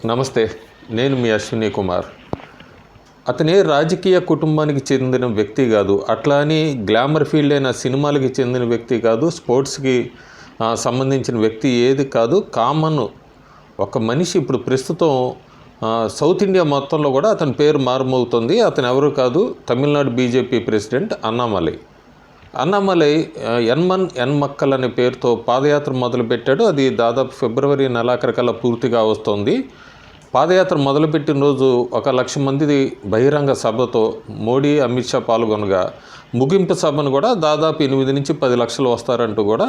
నమస్తే. నేను మీ అశ్విని కుమార్. అతనే రాజకీయ కుటుంబానికి చెందిన వ్యక్తి కాదు. అట్లా అని గ్లామర్ ఫీల్డ్ అయిన సినిమాలకి చెందిన వ్యక్తి కాదు. స్పోర్ట్స్కి సంబంధించిన వ్యక్తి ఏది కాదు. కామన్ ఒక మనిషి. ఇప్పుడు ప్రస్తుతం సౌత్ ఇండియా మొత్తంలో కూడా అతని పేరు మారుమవుతుంది. అతను ఎవరు కాదు, తమిళనాడు బీజేపీ ప్రెసిడెంట్ అన్నామలై. అన్నామలై ఎన్మక్కల్ అనే పేరుతో పాదయాత్ర మొదలుపెట్టాడు. అది దాదాపు ఫిబ్రవరి నెలాఖరికల్లా పూర్తిగా వస్తుంది. పాదయాత్ర మొదలుపెట్టిన రోజు 1,00,000 మంది బహిరంగ సభతో మోడీ, అమిత్ షా పాల్గొనగా, ముగింపు సభను కూడా దాదాపు 8 నుంచి 10 లక్షలు వస్తారంటూ కూడా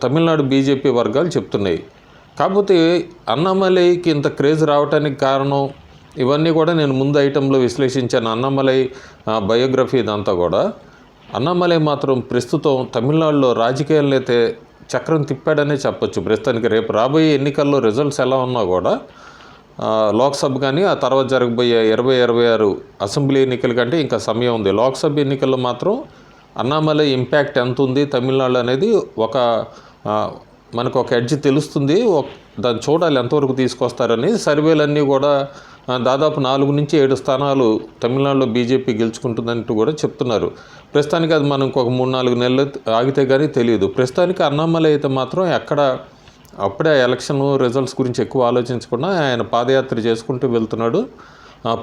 తమిళనాడు బీజేపీ వర్గాలు చెప్తున్నాయి. కాకపోతే అన్నామలైకి ఇంత క్రేజ్ రావడానికి కారణం ఇవన్నీ కూడా నేను ముందు ఐటెంలో విశ్లేషించాను. అన్నామలై బయోగ్రఫీ ఇదంతా కూడా. అన్నామలై మాత్రం ప్రస్తుతం తమిళనాడులో రాజకీయాలను అయితే చక్రం తిప్పాడనే చెప్పొచ్చు. ప్రస్తుతానికి రేపు రాబోయే ఎన్నికల్లో రిజల్ట్స్ ఎలా ఉన్నా కూడా లోక్సభ కానీ ఆ తర్వాత జరగబోయే 2026 అసెంబ్లీ ఎన్నికల కంటే ఇంకా సమయం ఉంది. లోక్సభ ఎన్నికల్లో మాత్రం అన్నామలై ఇంపాక్ట్ ఎంత ఉంది తమిళనాడు అనేది మనకు ఒక ఎడ్జ్ తెలుస్తుంది. దాన్ని చూడాలి ఎంతవరకు తీసుకొస్తారని. సర్వేలన్నీ కూడా దాదాపు 4 నుంచి 7 స్థానాలు తమిళనాడులో బీజేపీ గెలుచుకుంటుందంటూ కూడా చెప్తున్నారు. ప్రస్తుతానికి అది మనకు ఒక 3-4 నెలలు ఆగితే కానీ తెలియదు. ప్రస్తుతానికి అన్నామలై అయితే మాత్రం అప్పుడే ఎలక్షన్ రిజల్ట్స్ గురించి ఎక్కువ ఆలోచించకుండా ఆయన పాదయాత్ర చేసుకుంటూ వెళ్తున్నాడు.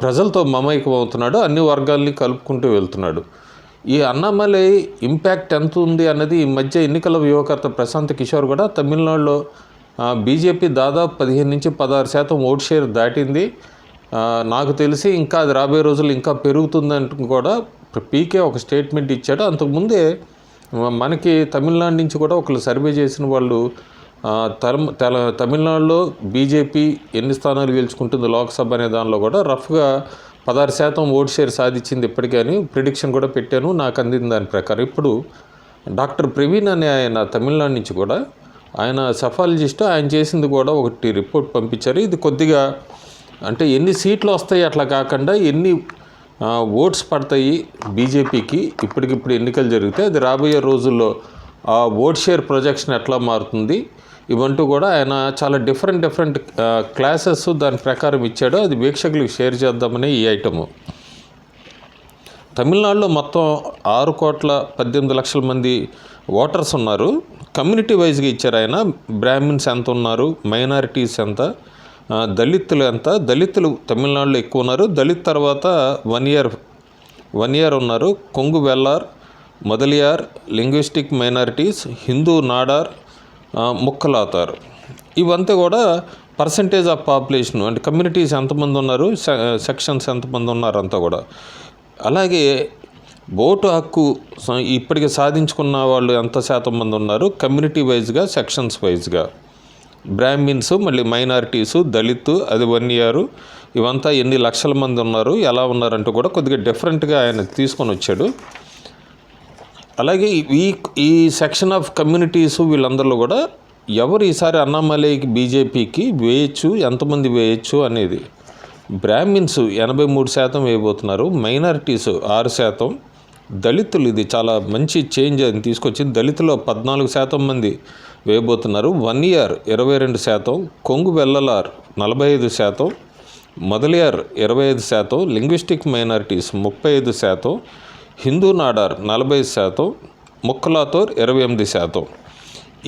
ప్రజలతో మమైకం అవుతున్నాడు. అన్ని వర్గాల్ని కలుపుకుంటూ వెళ్తున్నాడు. ఈ అన్నామలై ఇంపాక్ట్ ఎంత ఉంది అన్నది ఈ మధ్య ఎన్నికల వ్యూహకర్త ప్రశాంత్ కిషోర్ కూడా తమిళనాడులో బీజేపీ దాదాపు 15 నుంచి 16% ఓట్ షేర్ దాటింది. నాకు తెలిసి ఇంకా అది రాబోయే రోజులు ఇంకా పెరుగుతుందంటూ కూడా పీకే ఒక స్టేట్మెంట్ ఇచ్చాడు. అంతకుముందే మనకి తమిళనాడు నుంచి కూడా ఒకళ్ళు సర్వే చేసిన వాళ్ళు తమిళనాడులో బీజేపీ ఎన్ని స్థానాలు గెలుచుకుంటుంది లోక్సభ అనే దానిలో కూడా రఫ్గా 16% ఓట్ షేర్ సాధించింది ఇప్పటికీ ప్రిడిక్షన్ కూడా పెట్టాను. నాకు అందిన దాని ప్రకారం ఇప్పుడు డాక్టర్ ప్రవీణ్ అనే ఆయన తమిళనాడు నుంచి కూడా ఆయన సెఫాలజిస్ట్, ఆయన చేసింది కూడా ఒకటి రిపోర్ట్ పంపించారు. ఇది కొద్దిగా అంటే ఎన్ని సీట్లు వస్తాయి అట్లా కాకుండా ఎన్ని ఓట్స్ పడతాయి బీజేపీకి ఇప్పటికిప్పుడు ఎన్నికలు జరిగితే అది రాబోయే రోజుల్లో ఆ ఓట్ షేర్ ప్రొజెక్షన్ ఎట్లా మారుతుంది ఇవంటూ కూడా ఆయన చాలా డిఫరెంట్ క్లాసెస్ దాని ప్రకారం ఇచ్చాడు. అది వీక్షకులకు షేర్ చేద్దామని ఈ ఐటము. తమిళనాడులో మొత్తం 6,18,00,000 మంది ఓటర్స్ ఉన్నారు. కమ్యూనిటీ వైజ్గా ఇచ్చారు ఆయన. బ్రాహ్మిన్స్ ఎంత ఉన్నారు, మైనారిటీస్ ఎంత, దళితులు ఎంత. దళితులు తమిళనాడులో ఎక్కువ ఉన్నారు. దళిత్ తర్వాత 1 ఇయర్ ఉన్నారు. కొంగు వెల్లార్, మొదలియార్, లింగ్విస్టిక్ మైనారిటీస్, హిందూ నాడార్, ముక్కలాతారు. ఇవంతా కూడా పర్సంటేజ్ ఆఫ్ పాపులేషన్ అంటే కమ్యూనిటీస్ ఎంతమంది ఉన్నారు, సెక్షన్స్ ఎంతమంది ఉన్నారు అంతా కూడా. అలాగే ఓటు హక్కు ఇప్పటికి సాధించుకున్న వాళ్ళు ఎంత శాతం మంది ఉన్నారు కమ్యూనిటీ వైజ్గా, సెక్షన్స్ వైజ్గా. బ్రాహ్మిన్స్, మళ్ళీ మైనారిటీసు, దళిత్ అది 1 ఇయర్, ఇవంతా ఎన్ని లక్షల మంది ఉన్నారు, ఎలా ఉన్నారంటూ కూడా కొద్దిగా డిఫరెంట్గా ఆయన తీసుకొని వచ్చాడు. అలాగే ఈ సెక్షన్ ఆఫ్ కమ్యూనిటీసు వీళ్ళందరిలో కూడా ఎవరు ఈసారి అన్నామలైకి బీజేపీకి వేయచ్చు, ఎంతమంది వేయచ్చు అనేది. బ్రాహ్మిన్స్ 83% వేయబోతున్నారు, మైనారిటీస్ 6%, దళితులు ఇది చాలా మంచి చేంజ్ అని తీసుకొచ్చింది. దళితులో 14% మంది వేయబోతున్నారు. 1 ఇయర్ 22%, కొంగు వెల్లలార్ 45%, మొదలియార్ 25%, లింగ్విస్టిక్ మైనారిటీస్ 35%, హిందూ నాడార్ 40%, ముక్కలాతోర్ 28%.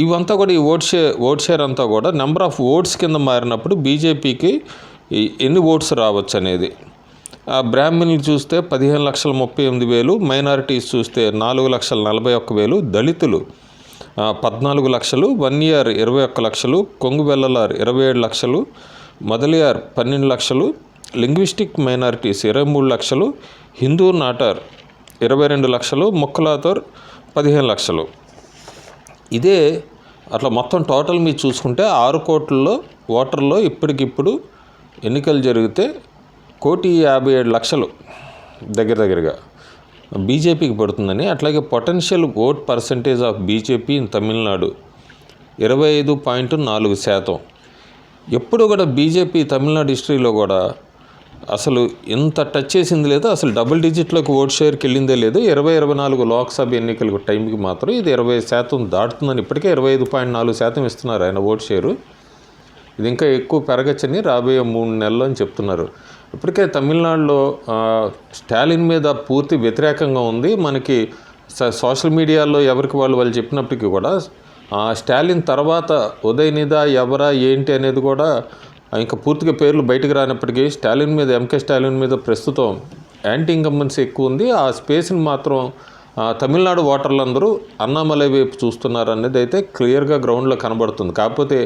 ఇవంతా కూడా ఈ ఓట్ షేర్ అంతా కూడా నెంబర్ ఆఫ్ ఓట్స్ కింద మారినప్పుడు బీజేపీకి ఎన్ని ఓట్స్ రావచ్చు అనేది. బ్రాహ్మణులు చూస్తే 15,38,000, మైనారిటీస్ చూస్తే 4,41,000, దళితులు 14 లక్షలు, 1 ఇయర్ 21 లక్షలు, కొంగు వెల్లలార్ 27 లక్షలు, మొదలియార్ 12 లక్షలు, లింగ్విస్టిక్ మైనారిటీస్ 23 లక్షలు, హిందూ నాటార్ 22 లక్షలు, ముక్కలాతోర్ 15 లక్షలు. ఇదే అట్లా మొత్తం టోటల్ మీరు చూసుకుంటే 6 కోట్లలో ఓటర్లో ఇప్పటికిప్పుడు ఎన్నికలు జరిగితే 1,57,00,000 దగ్గరగా బీజేపీకి పడుతుందని. అట్లాగే potential vote percentage of BJP in Tamil Nadu 25.4%. ఎప్పుడు కూడా బీజేపీ తమిళనాడు హిస్టరీలో కూడా అసలు ఇంత టచ్ చేసింది లేదు. అసలు డబుల్ డిజిట్లోకి ఓట్ షేర్కి వెళ్ళిందే లేదు. 2024 లోక్సభ ఎన్నికలకు టైంకి మాత్రం ఇది 20% దాటుతుందని ఇప్పటికే 25.4% ఇస్తున్నారు ఆయన ఓట్ షేరు. ఇది ఇంకా ఎక్కువ పెరగచ్చని రాబోయే 3 నెలలు అని చెప్తున్నారు. ఇప్పటికే తమిళనాడులో స్టాలిన్ మీద పూర్తి వ్యతిరేకంగా ఉంది. మనకి సోషల్ మీడియాలో ఎవరికి వాళ్ళు చెప్పినప్పటికీ కూడా స్టాలిన్ తర్వాత ఉదయనిధ ఎవరా ఏంటి అనేది కూడా ఇంకా పూర్తిగా పేర్లు బయటకు రానప్పటికీ స్టాలిన్ మీద ఎంకే స్టాలిన్ మీద ప్రస్తుతం యాంటీ ఇన్కంబెన్సీ ఎక్కువ ఉంది. ఆ స్పేస్ని మాత్రం తమిళనాడు ఓటర్లందరూ అన్నామలై వైపు చూస్తున్నారు అనేది అయితే క్లియర్గా గ్రౌండ్లో కనబడుతుంది. కాకపోతే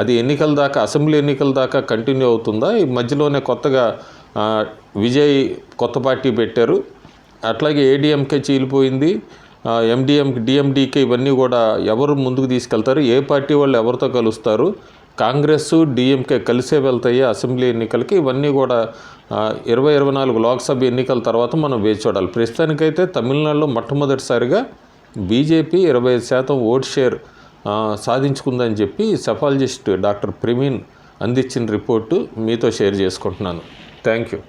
అది ఎన్నికల దాకా, అసెంబ్లీ ఎన్నికల దాకా కంటిన్యూ అవుతుందా? ఈ మధ్యలోనే కొత్తగా విజయ్ కొత్త పార్టీ పెట్టారు. అట్లాగే ఏడీఎంకే చీలిపోయింది. డిఎండికే ఇవన్నీ కూడా ఎవరు ముందుకు తీసుకెళ్తారు, ఏ పార్టీ వాళ్ళు ఎవరితో కలుస్తారు, కాంగ్రెస్ డిఎంకే కలిసే వెళ్తాయి అసెంబ్లీ ఎన్నికలకి, ఇవన్నీ కూడా 2024 లోక్సభ ఎన్నికల తర్వాత మనం వేచి చూడాలి. ప్రస్తుతానికైతే తమిళనాడులో మొట్టమొదటిసారిగా బీజేపీ 25% ఓట్ షేర్ సాధించుకుందని చెప్పి సెఫాలజిస్ట్ డాక్టర్ ప్రవీణ్ అందించిన రిపోర్టు మీతో షేర్ చేసుకుంటున్నాను. Thank you.